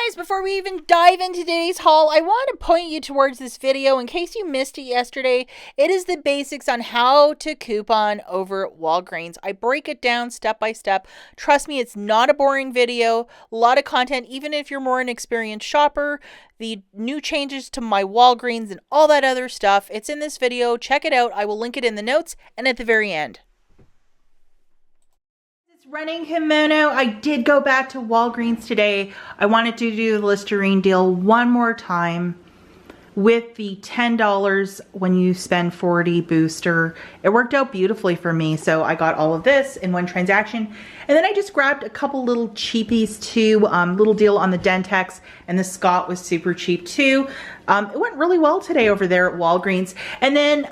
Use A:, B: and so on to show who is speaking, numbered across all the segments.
A: Guys, before we even dive into today's haul, I want to point you towards this video in case you missed it yesterday. It is the basics on how to coupon over Walgreens. I break it down step by step. Trust me, it's not a boring video. A lot of content, even if you're more an experienced shopper. The new changes to my Walgreens and all that other stuff. It's in this video. Check it out. I will link it in the notes and at the very end. Running Kimono. I did go back to Walgreens today. I wanted to do the Listerine deal one more time with the $10 when you spend $40 booster. It worked out beautifully for me, so I got all of this in one transaction. And then I just grabbed a couple little cheapies too. Little deal on the Dentex, and the Scott was super cheap too. It went really well today over there at Walgreens. And then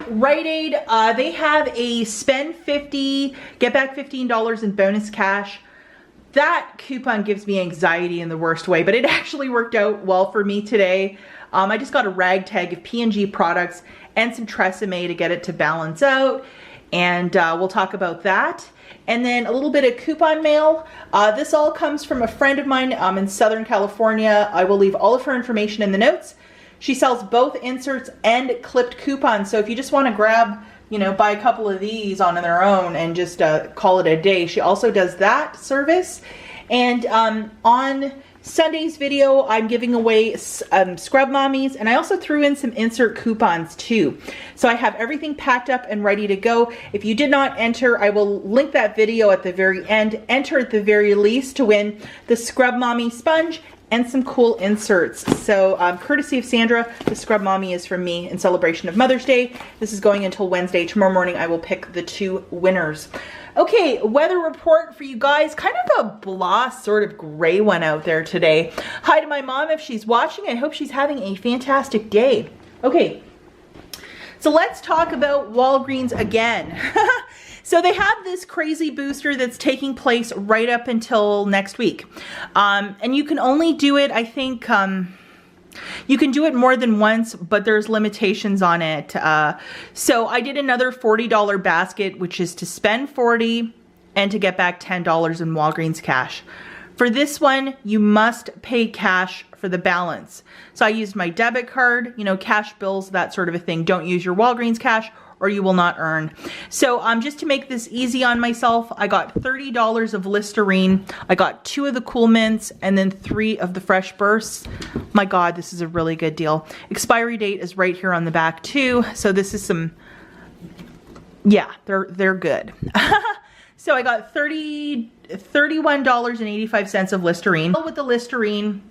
A: Rite Aid, they have a spend 50, get back $15 in bonus cash. That coupon gives me anxiety in the worst way, but it actually worked out well for me today. I just got a ragtag of P&G products and some Tresemme to get it to balance out. And we'll talk about that. And then a little bit of coupon mail. This all comes from a friend of mine in Southern California. I will leave all of her information in the notes. She sells both inserts and clipped coupons. So if you just want to grab, you know, buy a couple of these on their own and just call it a day, she also does that service. And on Sunday's video, I'm giving away scrub mommies, and I also threw in some insert coupons too. So I have everything packed up and ready to go. If you did not enter, I will link that video at the very end. Enter at the very least to win the scrub mommy sponge and some cool inserts. So courtesy of Sandra, the scrub mommy is from me in celebration of Mother's Day. This is going until Wednesday. Tomorrow morning I will pick the 2 winners. Okay, weather report for you guys. Kind of a blah, sort of gray one out there today. Hi to my mom if she's watching. I hope she's having a fantastic day. Okay, so let's talk about Walgreens again. So they have this crazy booster that's taking place right up until next week. And you can only do it, I think, you can do it more than once, but there's limitations on it. So I did another $40 basket, which is to spend $40 and to get back $10 in Walgreens cash. For this one, you must pay cash for the balance. So I used my debit card, you know, cash bills, that sort of a thing. Don't use your Walgreens cash or you will not earn. So just to make this easy on myself, I got $30 of Listerine. I got 2 of the Cool Mints and then 3 of the Fresh Bursts. My God, this is a really good deal. Expiry date is right here on the back too. So this is some, yeah, they're good. So I got $31.85 of Listerine. With the Listerine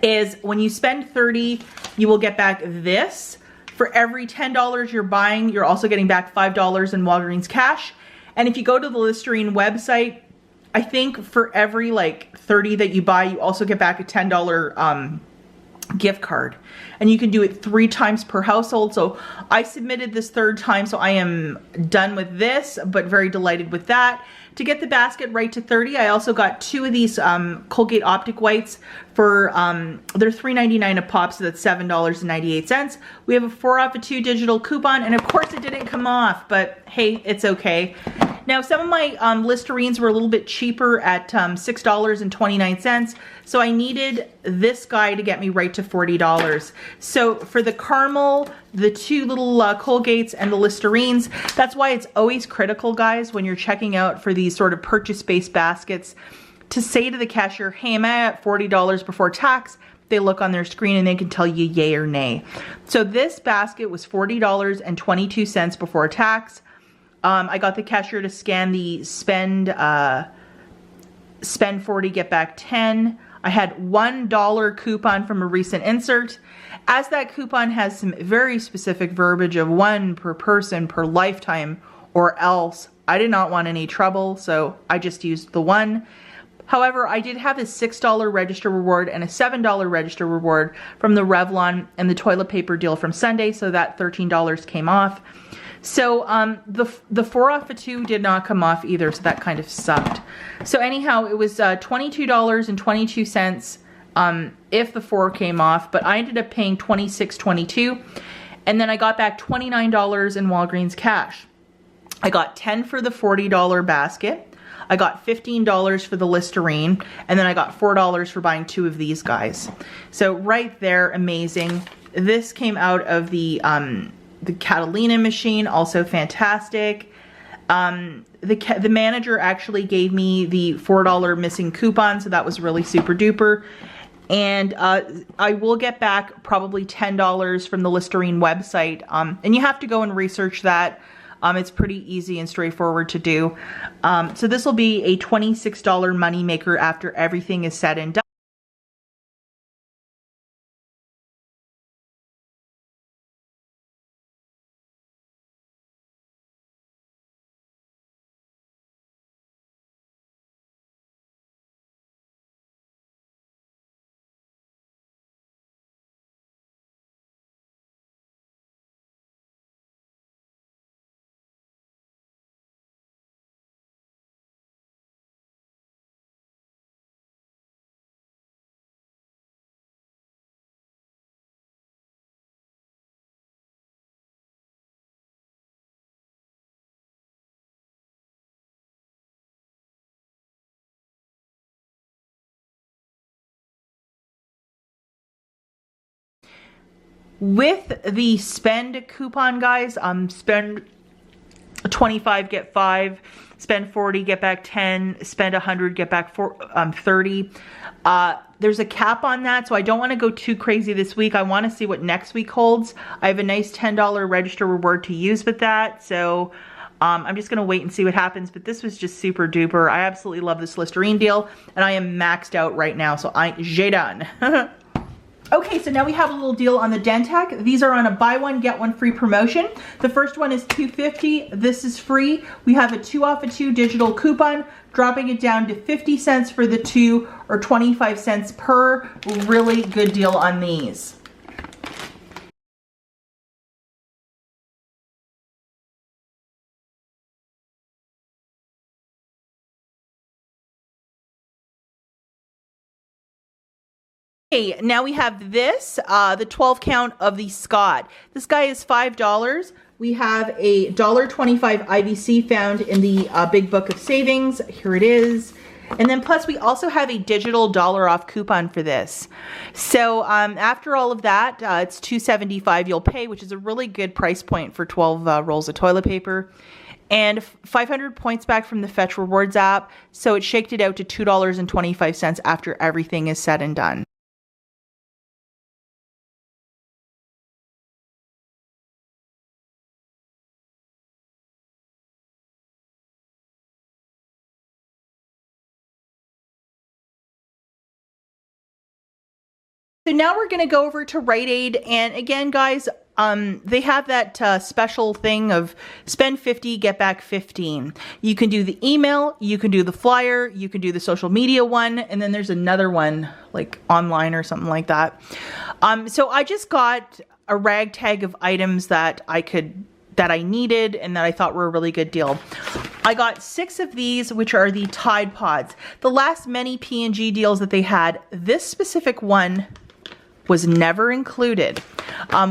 A: is when you spend $30, you will get back this. For every $10 you're buying, you're also getting back $5 in Walgreens cash. And if you go to the Listerine website, I think for every like 30 that you buy, you also get back a $10 gift card. And you can do it 3 times per household. So I submitted this 3rd time, so I am done with this, but very delighted with that. To get the basket right to 30, I also got 2 of these Colgate Optic whites for, they're $3.99 a pop, so that's $7.98. We have a 4 off of 2 digital coupon, and of course it didn't come off, but hey, it's okay. Now some of my Listerines were a little bit cheaper at $6.29, so I needed this guy to get me right to $40. So for the caramel, the 2 little Colgates and the Listerines, that's why it's always critical, guys, when you're checking out for these sort of purchase-based baskets, to say to the cashier, hey, am I at $40 before tax? They look on their screen and they can tell you yay or nay. So this basket was $40.22 before tax. I got the cashier to scan the spend 40, get back 10. I had $1 coupon from a recent insert. As that coupon has some very specific verbiage of 1 per person per lifetime or else, I did not want any trouble, so I just used the 1. However, I did have a $6 register reward and a $7 register reward from the Revlon and the toilet paper deal from Sunday, so that $13 came off. So the 4 off of 2 did not come off either, so that kind of sucked. So anyhow, it was $22.22 if the 4 came off, but I ended up paying $26.22, and then I got back $29 in Walgreens cash. I got 10 for the $40 basket. I got $15 for the Listerine, and then I got $4 for buying 2 of these guys. So right there, amazing. This came out of the Catalina machine, also fantastic. The manager actually gave me the $4 missing coupon, so that was really super duper. And I will get back probably $10 from the Listerine website. And you have to go and research that. It's pretty easy and straightforward to do. So this will be a $26 money maker after everything is said and done. With the spend coupon, guys, spend 25, get 5, spend 40, get back 10, spend 100, get back 30. There's a cap on that, so I don't want to go too crazy this week. I want to see what next week holds. I have a nice $10 register reward to use with that, so I'm just going to wait and see what happens, but this was just super duper. I absolutely love this Listerine deal, and I am maxed out right now, so j'ai done. Okay, so now we have a little deal on the Dentec. These are on a buy one, get one free promotion. The first one is $2.50. This is free. We have a 2 off of 2 digital coupon, dropping it down to 50 cents for the 2 or 25 cents per. Really good deal on these. Okay, now we have this, the 12 count of the Scott. This guy is $5. We have a $1.25 IBC found in the Big Book of Savings. Here it is. And then plus we also have a digital $1 off coupon for this. So after all of that, it's $2.75 you'll pay, which is a really good price point for 12 rolls of toilet paper. And 500 points back from the Fetch Rewards app. So it shaked it out to $2.25 after everything is said and done. So now we're going to go over to Rite Aid, and again, guys, they have that special thing of spend 50, get back 15. You can do the email, you can do the flyer, you can do the social media one, and then there's another one like online or something like that. So I just got a ragtag of items that I needed and that I thought were a really good deal. I got 6 of these, which are the Tide Pods. The last many P&G deals that they had, this specific one was never included,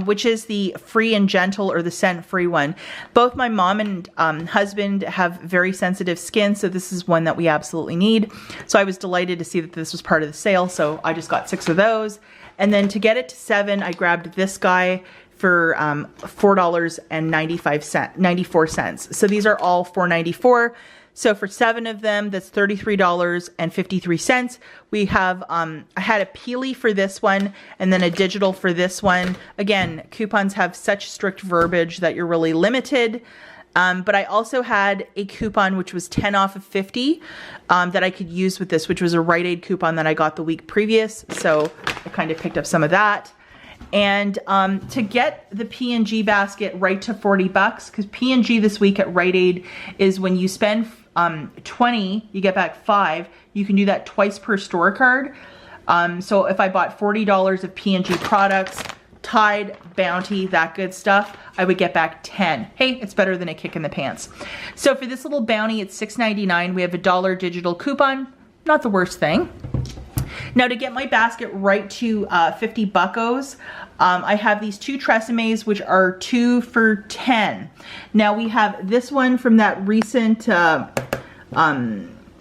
A: which is the Free and Gentle or the scent-free one. Both my mom and husband have very sensitive skin, so this is one that we absolutely need. So I was delighted to see that this was part of the sale, so I just got 6 of those. And then to get it to 7, I grabbed this guy for $4.94. So these are all $4.94. So for 7 of them, that's $33.53. We have, I had a Peely for this one and then a digital for this one. Again, coupons have such strict verbiage that you're really limited. But I also had a coupon which was 10 off of 50 that I could use with this, which was a Rite Aid coupon that I got the week previous. So I kind of picked up some of that. And to get the P&G basket right to 40 bucks, because P&G this week at Rite Aid is when you spend 20, you get back 5. You can do that twice per store card. So if I bought $40 of P&G products, Tide, Bounty, that good stuff, I would get back 10. Hey, it's better than a kick in the pants. So for this little Bounty, it's $6.99. We have a $1 digital coupon. Not the worst thing. Now to get my basket right to 50 buckos, I have these 2 Tresemes, which are 2 for 10. Now we have this one from that recent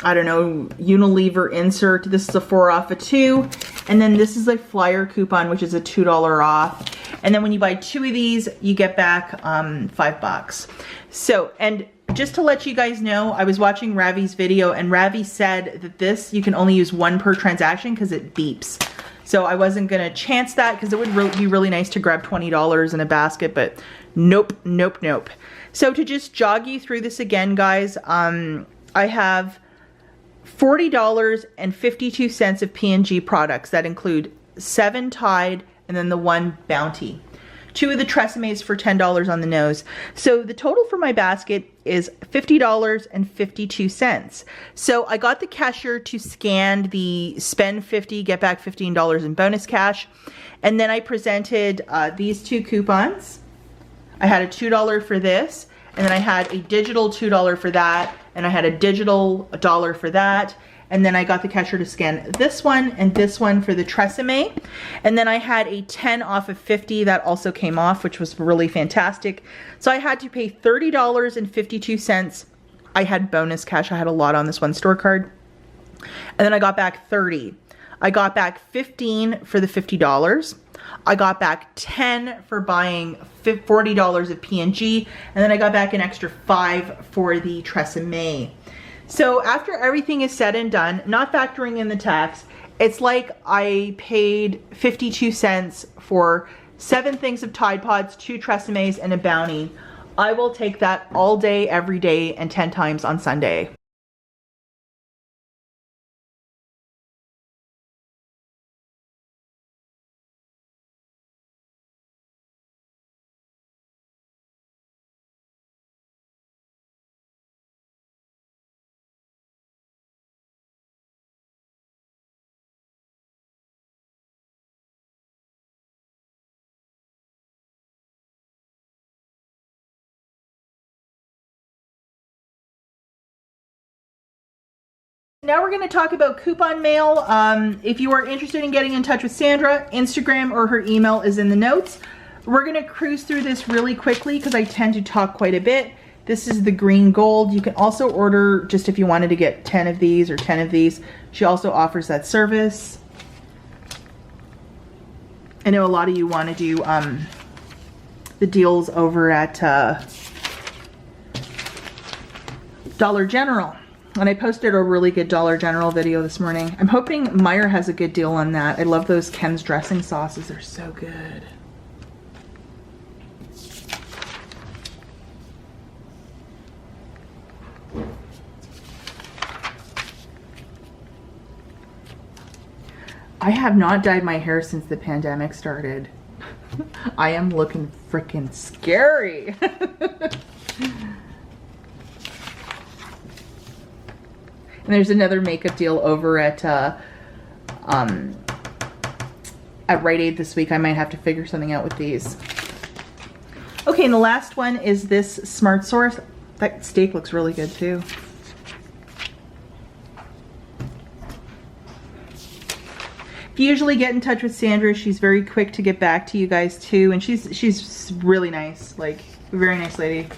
A: I don't know, Unilever insert. This is a 4 off of 2. And then this is a flyer coupon, which is a $2 off. And then when you buy 2 of these, you get back $5. So, and just to let you guys know, I was watching Ravi's video and Ravi said that this, you can only use 1 per transaction because it beeps. So I wasn't gonna chance that because it would be really nice to grab $20 in a basket, but nope, nope, nope. So to just jog you through this again, guys, I have $40.52 of P&G products that include 7 Tide and then the 1 Bounty. 2 of the Tresemes for $10 on the nose. So the total for my basket is $50.52. So I got the cashier to scan the spend 50, get back $15 in bonus cash. And then I presented these 2 coupons. I had a $2 for this, and then I had a digital $2 for that, and I had a digital $1 for that. And then I got the cashier to scan this one and this one for the Tresemme. And then I had a 10 off of 50 that also came off, which was really fantastic. So I had to pay $30.52. I had bonus cash. I had a lot on this one store card. And then I got back 30. I got back 15 for the $50. I got back 10 for buying $40 of P&G. And then I got back an extra 5 for the Tresemme. So after everything is said and done, not factoring in the tax, it's like I paid 52 cents for 7 things of Tide Pods, 2 Tresemes, and a Bounty. I will take that all day, every day, and 10 times on Sunday. Now we're going to talk about coupon mail. If you are interested in getting in touch with Sandra, Instagram or her email is in the notes. We're going to cruise through this really quickly because I tend to talk quite a bit. This is the green gold. You can also order just if you wanted to get 10 of these or 10 of these. She also offers that service. I know a lot of you want to do the deals over at Dollar General. And I posted a really good Dollar General video this morning. I'm hoping Meijer has a good deal on that. I love those Ken's dressing sauces. They're so good. I have not dyed my hair since the pandemic started. I am looking freaking scary. And there's another makeup deal over at Rite Aid this week. I might have to figure something out with these. Okay, and the last one is this Smart Source. That steak looks really good too. If you usually get in touch with Sandra, she's very quick to get back to you guys too, and she's really nice, like a very nice lady.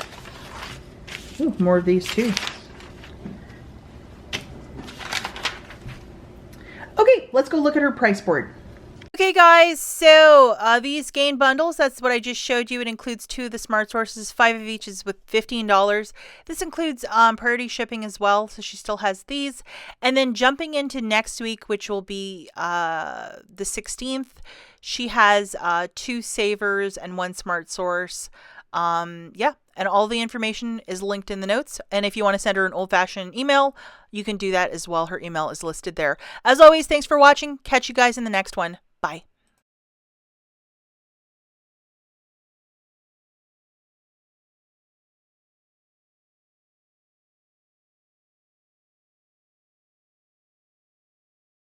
A: Ooh, more of these too. Okay, let's go look at her price board. Okay guys, so these Gain bundles, that's what I just showed you. It includes 2 of the Smart Sources, 5 of each is with $15. This includes priority shipping as well, so she still has these. And then jumping into next week, which will be the 16th, she has 2 Savers and 1 Smart Source. Yeah, and all the information is linked in the notes. And if you want to send her an old-fashioned email, you can do that as well. Her email is listed there. As always, thanks for watching. Catch you guys in the next one. Bye.